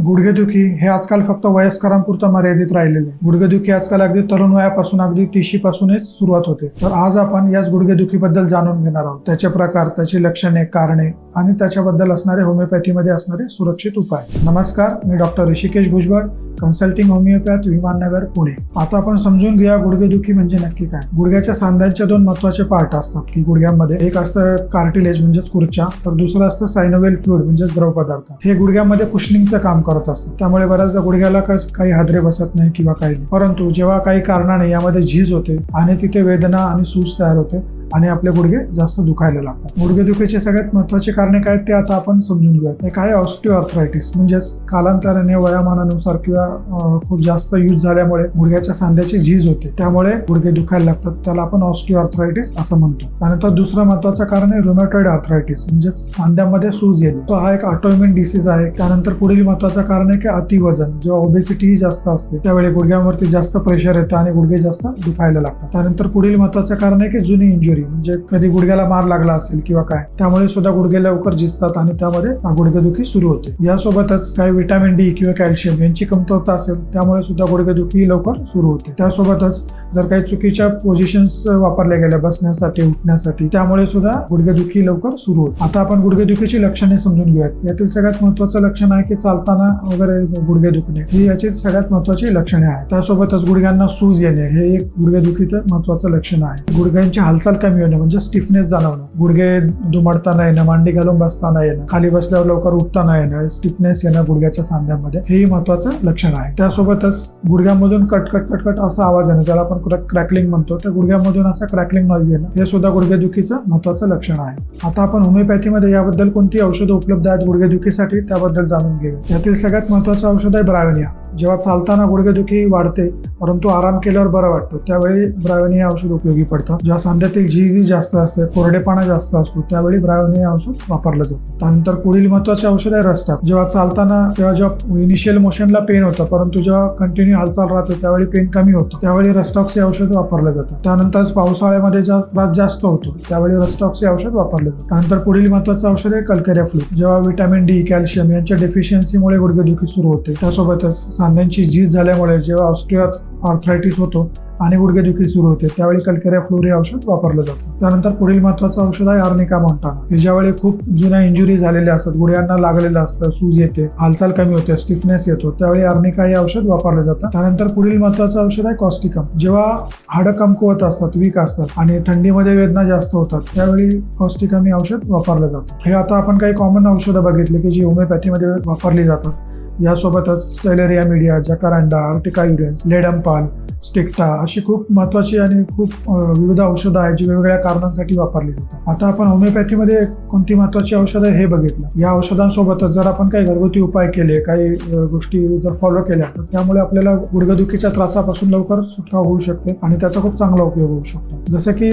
गुडघेदुखी हे आजकाल फक्त वयस्करांपुरतं मर्यादित राहिलेले आहे. गुडघेदुखी आजकाल अगदी तरुण वयापासून अगदी 30 पासूनच सुरुवात होते. तर आज आपण याच गुडघेदुखीबद्दल जाणून घेणार आहोत. त्याचे प्रकार, त्याची लक्षणे, कारणे आणि त्याच्याबद्दल असणारे होमिओपॅथीमध्ये असणारे सुरक्षित उपाय. नमस्कार, मी doctor Rishikesh Bhujbal, consulting homeopath, Vimannagar, Pune. आता आपण समजून घेऊया गुडघेदुखी म्हणजे नक्की काय. गुडघ्याच्या सांध्यांचे दोन महत्त्वाचे पार्ट असतात की गुडघ्यामध्ये एक असतं कार्टिलेज म्हणजेच कुर्च्या, तर दुसरं असतं सायनोव्हेल फ्लुइड म्हणजेच द्रव पदार्थ. हे गुडघ्यामध्ये कुशनिंगचं काम करत असतं. त्यामुळे बऱ्याचदा गुडघ्याला काही हादरे बसत नाही किंवा काही नाही. परंतु जेव्हा काही कारणाने यामध्ये झीज होते आणि तिथे वेदना आणि सूज तयार होते आणि आपले गुडघे जास्त दुखायला लागतात. गुडघेदुखीचे सगळ्यात महत्त्वाचे कारणे काय ते आता आपण समजून घेऊयात. एक आहे ऑस्टिओआर्थरायटिस, म्हणजेच कालांतराने वयामानानुसार किंवा खूप जास्त यूज झाल्यामुळे गुडघ्याच्या सांध्याची झीज होते, त्यामुळे गुडघे दुखायला लागतात. त्याला आपण ऑस्टिओआर्थरायटिस असं म्हणतो. त्यानंतर दुसरं महत्त्वाचं कारण आहे रुमॅटॉइड आर्थरायटिस, म्हणजेच सांध्यामध्ये सूज येणे. तो हा एक ऑटोइम्युन डिसीज आहे. त्यानंतर पुढील महत्त्वाचं कारण आहे की अतिवजन. जेव्हा ओबेसिटी जास्त असते त्यावेळी गुडघ्यावरती जास्त प्रेशर येतं आणि गुडघे जास्त दुखायला लागतात. त्यानंतर पुढील महत्त्वाचं कारण आहे की जुनी इंजुरी, म्हणजे कधी गुडघ्याला मार लागला असेल किंवा काय, त्यामुळे सुद्धा गुडघे लवकर झिजतात आणि त्यामध्ये गुडघेदुखी सुरू होते. यासोबतच काही व्हिटॅमिन डी किंवा कॅल्शियम यांची कमतरता असेल त्यामुळे सुद्धा गुडघेदुखी लवकर सुरू होते. त्यासोबतच जर काही चुकीच्या पोझिशन्स वापरल्या गेल्या बसण्यासाठी, उठण्यासाठी, त्यामुळे सुद्धा गुडघेदुखी लवकर सुरू होते. आता आपण गुडघेदुखीची लक्षणे समजून घेऊयात. यातील सगळ्यात महत्त्वाचं लक्षण आहे की चालताना वगैरे गुडघे दुखणे, ही याची सगळ्यात महत्त्वाची लक्षणे आहेत. त्यासोबतच गुडघ्यांना सूज येणे हे एक गुडघेदुखीचं महत्त्वाचं लक्षण आहे. गुडघ्यांची हालचाल कमी होणे म्हणजे स्टिफनेस जाणवणं, गुडघे दुमडताना येणं, मांडी घालून बसताना येणं, खाली बसल्यावर लवकर उठताना येणं, स्टिफनेस येणं गुडघ्याच्या सांध्यामध्ये, हेही महत्त्वाचं लक्षण आहे. त्यासोबतच गुडघ्यामधून कटकट कटकट असा आवाज येणं, ज्याला आपण क्रॅकलिंग म्हणतो, तर गुडघ्यामधून असा क्रॅकलिंग नॉइज येणं, हे सुद्धा गुडघेदुखीचं महत्त्वाचं लक्षण आहे. आता आपण होमिओपॅथीमध्ये याबद्दल कोणती औषधं उपलब्ध आहेत गुडघेदुखीसाठी त्याबद्दल जाणून घेऊया. यातील सगळ्यात महत्त्वाचं औषध आहे ब्रायोनिया. जेव्हा चालताना गुडघेदुखी वाढते परंतु आराम केल्यावर बरं वाटतं, त्यावेळी ब्रायोनिया औषध उपयोगी पडतं. जेव्हा सांध्यातील झीज जास्त असते, कोरडेपणा जास्त असतो, त्यावेळी ब्रायोनिया औषध वापरलं जातं. त्यानंतर पुढील महत्त्वाचे औषध आहे रस्टॉक. जेव्हा चालताना जेव्हा इनिशियल मोशनला पेन होतं परंतु जेव्हा कंटिन्यू हालचाल राहते त्यावेळी पेन कमी होतं, त्यावेळी रस्टॉक्स हे औषध वापरलं जातं. त्यानंतर पावसाळ्यामध्ये त्रास जास्त होतो त्यावेळी रस्टॉक्स हे औषध वापरलं जातं. त्यानंतर पुढील महत्त्वाचं औषध आहे कल्केरिया फ्लू. जेव्हा व्हिटॅमिन डी, कॅल्शियम यांच्या डेफिशियन्सीमुळे गुडघेदुखी सुरू होते, त्यासोबतच सांध्यांची झीज झाल्यामुळे जेव्हा ऑस्टिओआर्थरायटिस होतो आणि गुडघेदुखी सुरू होते त्यावेळी कल्केरिया फ्लोर हे औषध वापरलं जातं. त्यानंतर पुढील महत्त्वाचं औषध आहे आर्निका मोंटाना, की ज्यावेळी खूप जुन्या इंजुरी झालेल्या असतात, गुडघ्यांना लागलेलं असतं, सूज येते, हालचाल कमी होते, स्टिफनेस येतो, त्यावेळी आर्निका हे औषध वापरलं जातं. त्यानंतर पुढील महत्त्वाचं औषध आहे कॉस्टिकम. जेव्हा हाडं कमकुवत असतात, वीक असतात आणि थंडीमध्ये वेदना जास्त होतात त्यावेळी कॉस्टिकम हे औषध वापरलं जातं. हे आता आपण काही कॉमन औषधं बघितली की जी होमिओपॅथीमध्ये वापरली जातात. यासोबतच स्टेलेरिया मीडिया, जकारांडा, आर्टिका युरेन्स, लेडम्पाल, स्टिक्टा अशी खूप महत्त्वाची आणि खूप विविध औषधं आहेत जी वेगवेगळ्या कारणांसाठी वापरली जातात. आता आपण होमिओपॅथीमध्ये कोणती महत्त्वाची औषधं आहे हे बघितलं. या औषधांसोबतच जर आपण काही घरगुती उपाय केले, काही गोष्टी जर फॉलो केल्या तर त्यामुळे आपल्याला गुडघेदुखीच्या त्रासापासून लवकर सुटका होऊ शकते आणि त्याचा खूप चांगला उपयोग होऊ शकतो. जसं की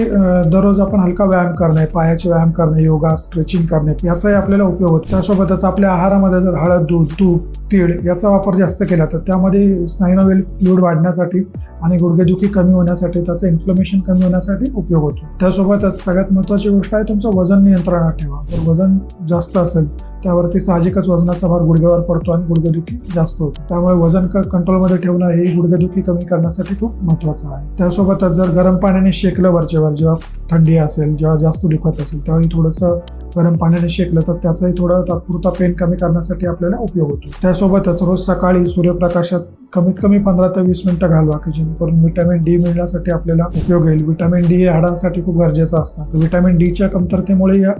दररोज आपण हलका व्यायाम करणे, पायाचे व्यायाम करणे, योगा, स्ट्रेचिंग करणे याचाही आपल्याला उपयोग होतो. त्यासोबतच आपल्या आहारामध्ये जर हळद, दूध, तूप, तीळ याचा वापर जास्त केला तर त्यामध्ये सायनोव्हेल फ्लुइड वाढण्यासाठी आणि गुडघेदुखी कमी होण्यासाठी, त्याचं इन्फ्लमेशन कमी होण्यासाठी उपयोग होतो. त्यासोबतच सगळ्यात महत्त्वाची गोष्ट आहे तुमचं वजन नियंत्रणात ठेवा. जर वजन जास्त असेल त्यावरती साहजिकच वजनाचा भार गुडघ्यावर पडतो आणि गुडघेदुखी जास्त होतो. त्यामुळे वजन कंट्रोलमध्ये ठेवणं हे गुडघेदुखी कमी करण्यासाठी खूप महत्त्वाचं आहे. त्यासोबतच जर गरम पाण्याने शेकलं वरचेवर, जेव्हा थंडी असेल, जेव्हा जास्त दुखत असेल त्यावेळी थोडंसं गरम पाण्याने शेकलं तर त्याचाही थोडा तात्पुरता पेन कमी करण्यासाठी आपल्याला उपयोग होतो. त्यासोबतच रोज सकाळी सूर्यप्रकाशात कमीत कमी 15 ते 20 मिनिटं घालवा की जेणेकरून व्हिटॅमिन डी मिळण्यासाठी आपल्याला उपयोग येईल. व्हिटॅमिन डी हे हाडांसाठी खूप गरजेचं असतं. व्हिटॅमिन डीच्या कमतरतेमुळे या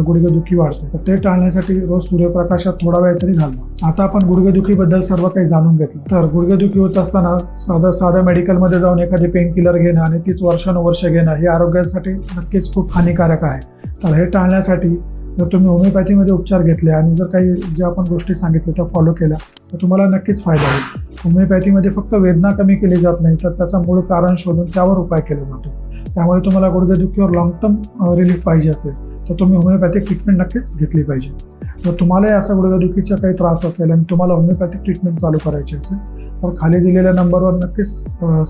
गुडघेदुखी वाढते, तर ते टाळण्यासाठी रोज सूर्यप्रकाशात थोडा वेळ तरी घालवा. आता आपण गुडघेदुखीबद्दल सर्व काही जाणून घेतलं. तर गुडघेदुखी होत असताना साध्या मेडिकलमध्ये जाऊन एखादी पेन किलर घेणं आणि तीच वर्षानुवर्ष घेणं हे आरोग्यासाठी नक्कीच खूप हानिकारक आहे. तर हे टाळण्यासाठी जर तुम्ही होमिओपॅथीमध्ये उपचार घेतले आणि जर काही ज्या आपण गोष्टी सांगितल्या त्या फॉलो केल्या तर तुम्हाला नक्कीच फायदा होईल. होमिओपॅथीमध्ये फक्त वेदना कमी केली जात नाही तर त्याचा मूळ कारण शोधून त्यावर उपाय केला जातो. त्यामुळे तुम्हाला गुडघेदुखीवर लॉंग टर्म रिलीफ पाहिजे असेल तर तुम्ही होमिओपॅथिक ट्रीटमेंट नक्कीच घेतली पाहिजे. जर तुम्हालाही असा गुडघेदुखीचा काही त्रास असेल आणि तुम्हाला होमिओपॅथिक ट्रीटमेंट चालू करायची असेल तर खाली दिलेल्या नंबरवर नक्कीच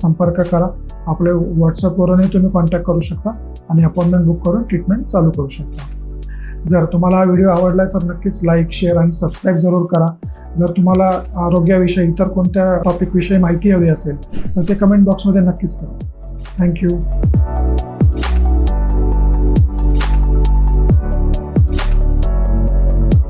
संपर्क करा. आपल्या व्हॉट्सअपवरूनही तुम्ही कॉन्टॅक्ट करू शकता आणि अपॉइंटमेंट बुक करून ट्रीटमेंट चालू करू शकता. जर तुम्हाला हा व्हिडिओ आवडला तर नक्कीच लाईक, शेअर आणि सबस्क्राईब जरूर करा जर तुम्हाला आरोग्याविषयी इतर कोणत्या टॉपिकविषयी माहिती हवी असेल तर ते कमेंट बॉक्समध्ये नक्कीच करा. थँक्यू.